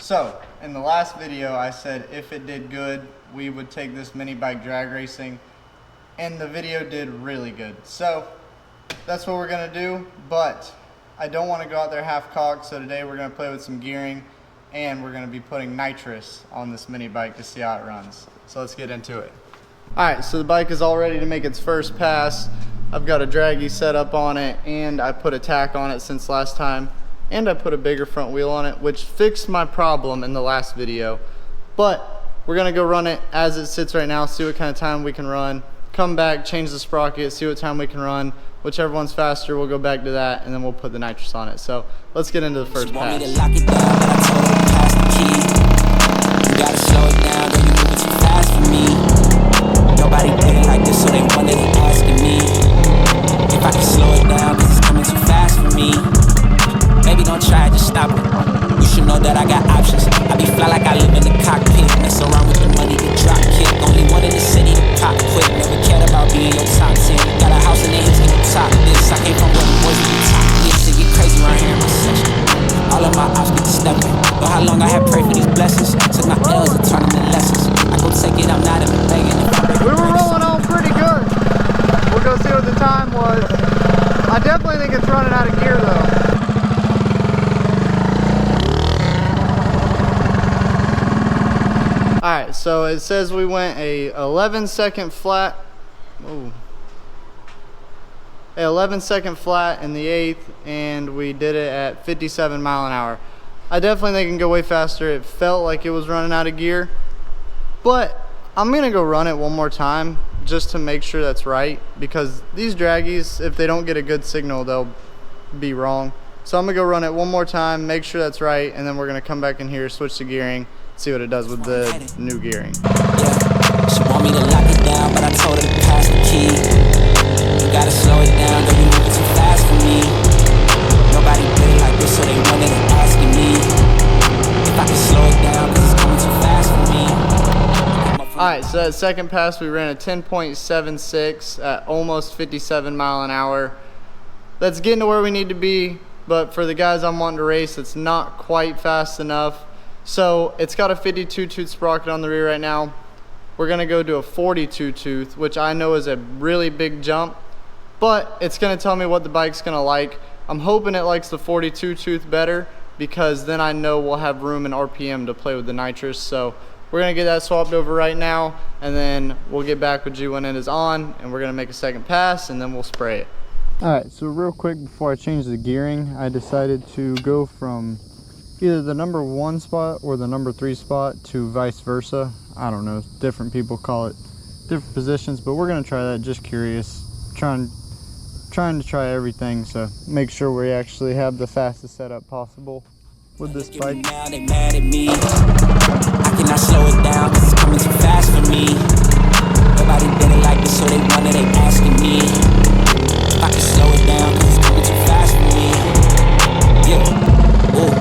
So, in the last video, I said if it did good, we would take this mini bike drag racing, and the video did really good. So, that's what we're gonna do, but I don't wanna go out there half-cocked, so today we're gonna play with some gearing, and we're gonna be putting nitrous on this mini bike to see how it runs. So let's get into it. All right, so the bike is all ready to make its first pass. I've got a draggy set up on it, and I put a tack on it since last time. And I put a bigger front wheel on it, which fixed my problem in the last video. But we're gonna go run it as it sits right now, see what kind of time we can run, come back, change the sprocket, see what time we can run. Whichever one's faster, we'll go back to that, and then we'll put the nitrous on it. So let's get into the first pass. You gotta slow it down, girl, you moving too fast for me. Nobody did it like this, so they wanted it asking me if I can slow it down, cause it's coming too fast for me. Baby, don't try it, just stop it. You should know that I got options. I be fly like I live in the cockpit. Mess around with the money, get drop kick. Only one in the city to pop quick. Never cared about being your top 10. Got a house in the hills, can you top this? I came from where the boys get top this. It get crazy around here in my section. All of my ops get to stepping. But how long I had prayed for these blessings? Took my L's and turned them into lessons. I go take it, I'm not in the begging. We were rolling on pretty good. We'll go see what the time was. I definitely think it's running out of gear though. Alright, so it says we went a 11-second flat. Ooh. A 11-second flat in the 8th, and we did it at 57 mile an hour. I definitely think it can go way faster. It felt like it was running out of gear, but I'm gonna go run it one more time just to make sure that's right, because these draggies, if they don't get a good signal, they'll be wrong. So I'm gonna go run it one more time, make sure that's right, and then we're gonna come back in here, switch to gearing, see what it does with the new gearing. Yeah, she want me to lock it down, but I told her to pass the key. You gotta slow it down, girl, you moving too fast for me. Nobody did it like this, so they wanted it asking me if I can slow it down, cause it's coming too fast for me. Alright, so that second pass we ran a 10.76 at almost 57 mile an hour. That's getting to where we need to be, but for the guys I'm wanting to race, it's not quite fast enough. So it's got a 52 tooth sprocket on the rear right now. We're gonna go to a 42 tooth, which I know is a really big jump, but it's gonna tell me what the bike's gonna like. I'm hoping it likes the 42 tooth better, because then I know we'll have room in RPM to play with the nitrous. So we're gonna get that swapped over right now, and then we'll get back with you when it is on, and we're gonna make a second pass, and then we'll spray it. All right, so real quick before I change the gearing, I decided to go from either the number 1 spot or the number 3 spot to vice versa. I don't know, different people call it different positions, but we're gonna try that, just curious. Trying to try everything, so make sure we actually have the fastest setup possible with this bike. Now they mad at me. I cannot slow it down, cause it's coming too fast for me. Nobody did it like this, so they wanted it asking me if I can slow it down, cause it's coming too fast for me. Yeah, ooh,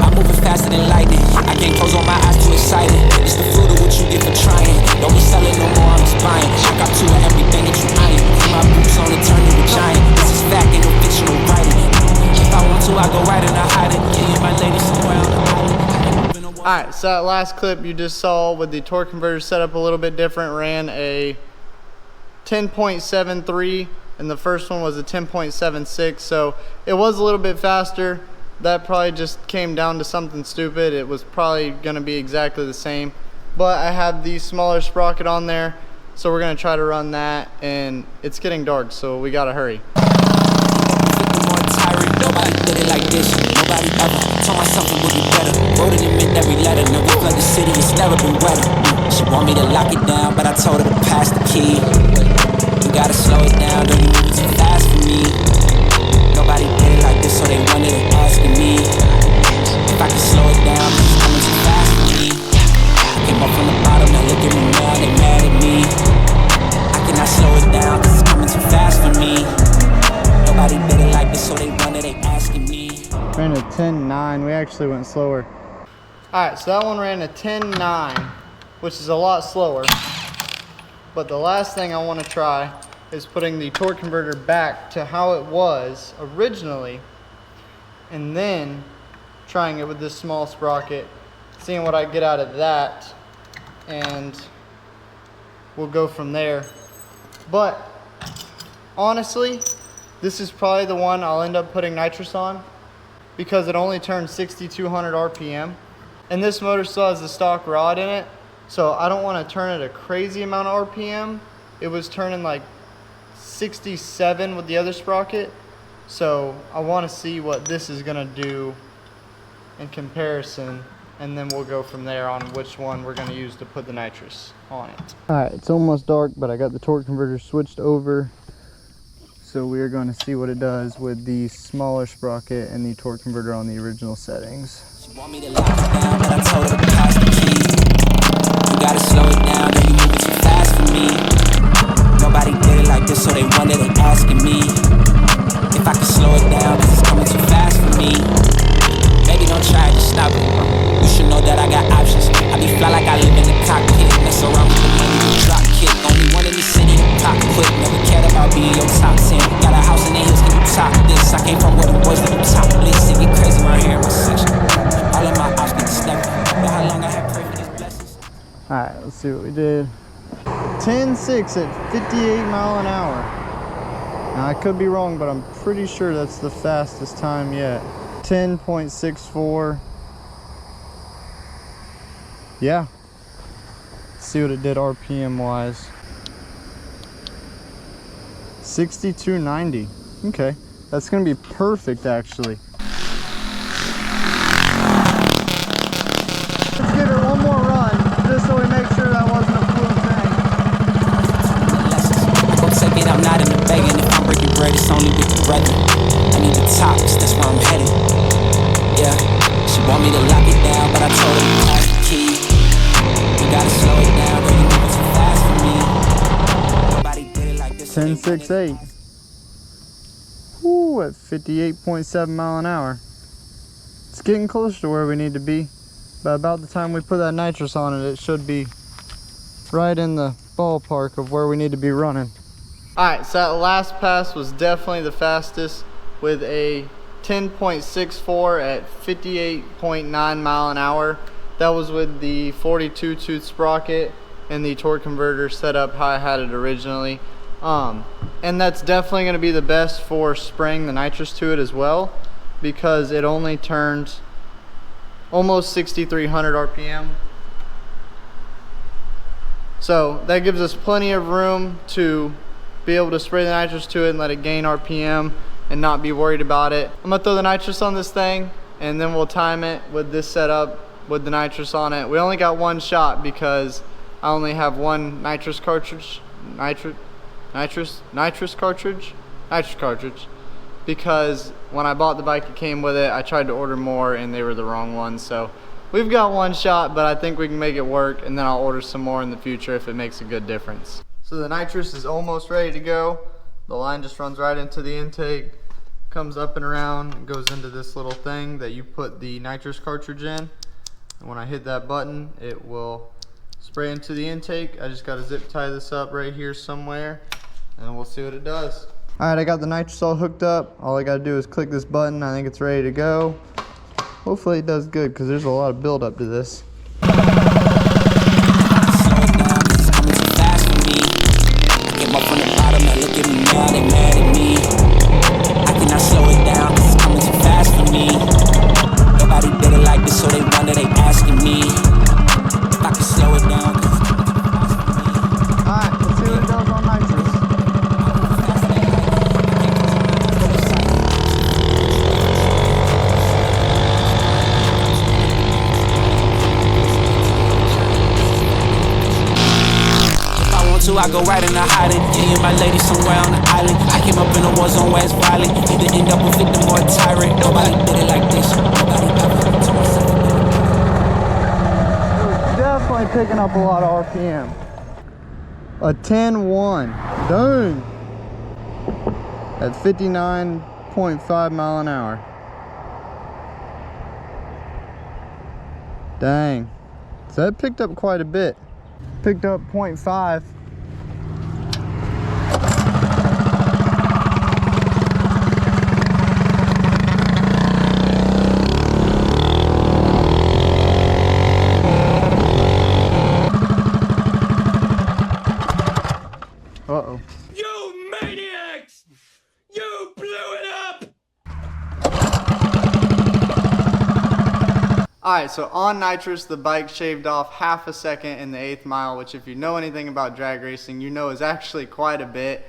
I'm moving faster than lightning. I can't close all my eyes, too excited. It's the fruit of what you get for trying. Don't be selling no more, I'm just buying. I got to everything that you eyeing. Put my boots on and turn into a giant. This is fact, ain't no fictional writing. If I want to, I go right and I hide it. Yeah, my lady somewhere on the island. Alright, so that last clip you just saw with the torque converter set up a little bit different, ran a 10.73, and the first one was a 10.76, so it was a little bit faster. That probably just came down to something stupid. It was probably gonna be exactly the same, but I have the smaller sprocket on there, so we're gonna try to run that, and it's getting dark, so we gotta hurry. Nobody did it like this, nobody ever. Told myself it would be better. Wrote it in every letter. Now we flood the city, it's never been wetter. She want me to lock it down, but I told her to pass the key. You gotta slow it down, girl, you moving too fast for me. Nobody did it like this, so they wanted it asking me if I can slow it down, cause it's coming too fast for me. I came up from the bottom, now look at me now, they mad at me. I cannot slow it down, cause it's coming too fast for me. Nobody did it like this, so they wanted it asking me. Ran a 10.9, we actually went slower. Alright, so that one ran a 10.9, which is a lot slower. But the last thing I want to try is putting the torque converter back to how it was originally, and then trying it with this small sprocket seeing what I get out of that, and we'll go from there. But honestly, this is probably the one I'll end up putting nitrous on because it only turns 6,200 RPM. And this motor still has the stock rod in it, so I don't want to turn it a crazy amount of RPM. It was turning like 67 with the other sprocket, so I want to see what this is going to do in comparison, and then we'll go from there on which one we're going to use to put the nitrous on it. Alright, it's almost dark, but I got the torque converter switched over, so we are going to see what it does with the smaller sprocket and the torque converter on the original settings. She want me to lock it down, but I told her to pass the key. You gotta slow it down, girl, you moving too fast for me. Nobody did it like this, so they wonder, they asking me if I can slow it down, cause it's coming too fast for me. Baby, don't try to stop it. You should know that I got options. I be fly like I live in the cockpit. Mess around with the money, you drop kick. Only one in the city to pop quick. Never cared about being your top 10. Got a house in the hills, can you top this? I came from where the boys live top list. It get crazy around here in my section. All of my ops get stuck. Know how long I had prayed for these blessings. Alright, let's see what we did. 10.6 at 58 mile an hour. Now I could be wrong, but I'm pretty sure that's the fastest time yet. 10.64. Yeah. Let's see what it did RPM wise. 6290. Okay, that's gonna be perfect actually. Let's give it one more run, just so we make sure that wasn't a fluke thing. Go take it, I'm not in the begging. If I'm breaking bread, it's only with the brethren. I need the tops, that's where I'm headed. Yeah, she want me to lock it down, but I told her to pass the key. You gotta slow it down, girl, you moving too fast for me. Nobody did it like this. 10.68. Woo, at 58.7 mile an hour. It's getting close to where we need to be. But about the time we put that nitrous on it, it should be right in the ballpark of where we need to be running. Alright, so that last pass was definitely the fastest with a 10.64 at 58.9 mile an hour. That was with the 42 tooth sprocket and the torque converter set up how I had it originally. And that's definitely going to be the best for spraying the nitrous to it as well, because it only turns almost 6,300 RPM. So that gives us plenty of room to be able to spray the nitrous to it and let it gain RPM and not be worried about it. I'm gonna throw the nitrous on this thing and then we'll time it with this setup with the nitrous on it. We only got one shot because I only have one nitrous cartridge, nitrous cartridge, because when I bought the bike it came with it. I tried to order more and they were the wrong ones. So we've got one shot, but I think we can make it work, and then I'll order some more in the future if it makes a good difference. So the nitrous is almost ready to go. The line just runs right into the intake, comes up and around, and goes into this little thing that you put the nitrous cartridge in. And when I hit that button, it will spray into the intake. I just got to zip tie this up right here somewhere, and we'll see what it does. Alright, I got the nitrous all hooked up. All I got to do is click this button. I think it's ready to go. Hopefully it does good, because there's a lot of build up to this. I go right in the hiding, me and my lady somewhere on the island. I came up in a war zone where it's violent. Either end up a victim or a tyrant. Nobody did it like this. Nobody ever told us. Definitely picking up a lot of RPM. A 10.1. Dang. At 59.5 mile an hour. Dang. So that picked up quite a bit. Picked up 0.5. Alright, so on Nitrous, the bike shaved off half a second in the 8th mile, which if you know anything about drag racing, you know is actually quite a bit.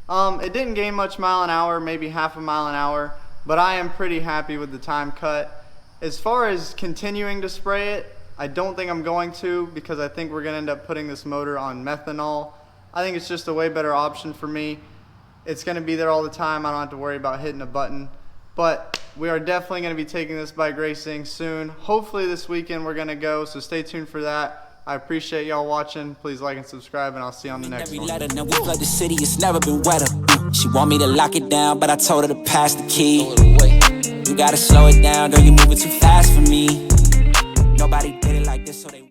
It didn't gain much mile an hour, maybe half a mile an hour, but I am pretty happy with the time cut. As far as continuing to spray it, I don't think I'm going to, because I think we're going to end up putting this motor on methanol. I think it's just a way better option for me. It's going to be there all the time. I don't have to worry about hitting a button. But we are definitely going to be taking this bike racing soon. Hopefully this weekend we're going to go, so stay tuned for that. I appreciate y'all watching. Please like and subscribe, and I'll see you on the next one. Now we flood the city, it's never been wetter. She want me to lock it down, but I told her to pass the key. You gotta slow it down, girl, you're moving too fast for me. Nobody did it like this, so they